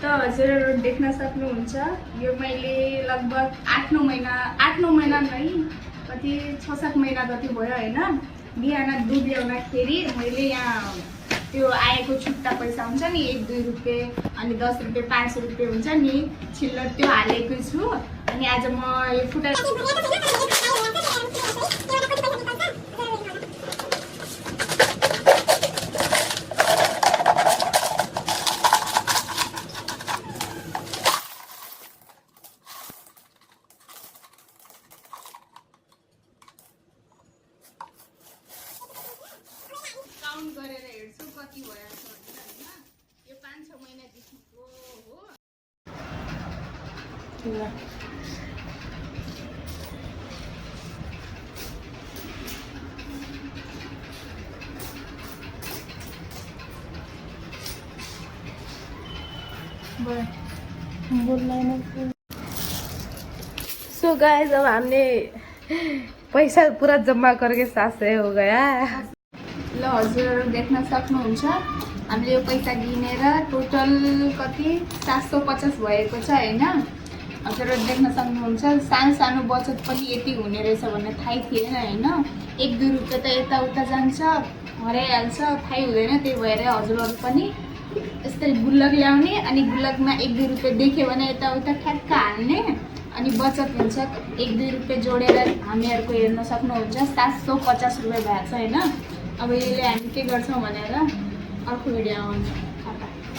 त हजुरहरु देख्न सक्नुहुन्छ यो मैले लगभग 8-9 महिना नै कति 6-7 महिना जति भयो हैन। बिहान दुध ल्याउँदाखेरि मैले यहाँ त्यो आएको छुट्टा पैसा हुन्छ नि 1-2 रुपैयाँ अनि 10 रुपैयाँ 5 रुपैयाँ हुन्छ नि छिल्लर त्यो हालेको छु। अनि आज म यो फुटा काउन्ट गरेर हेर्छु कति भएको छ भनेर हैन। यो 5-6 महिनादेखिको हो। सो गाइस अब हमने पैसा पूरा जम्मा करके साथ से हो गया। ल हजुरहरु देख्न सक्नुहुन्छ हामीले यो पैसा गिनेर टोटल कति 750 भएको छ हैन। हजुरहरु देख्न सक्नुहुन्छ सानो सानो बचत पनि यति हुने रहेछ भन्ने थाहै थिएन हैन। 1-2 रुपैयाँ त यताउता जान्छ हराइहाल्छ थाहै हुँदैन। त्यही भएर हजुरहरु पनि यसरी गुल्लक ल्याउने अनि गुल्लकमा 1-2 रुपैयाँ देख्यो भने यताउता ठ्याक्क हाल्ने अनि बचत हुन्छ। 1-2 रुपैयाँ जोडेर हामीहरुको हेर्न सक्नुहुन्छ 750 रुपैयाँ भएको छ हैन। अब यसले हामी के गर्छौं भनेर अर्को भिडियो आउँछ।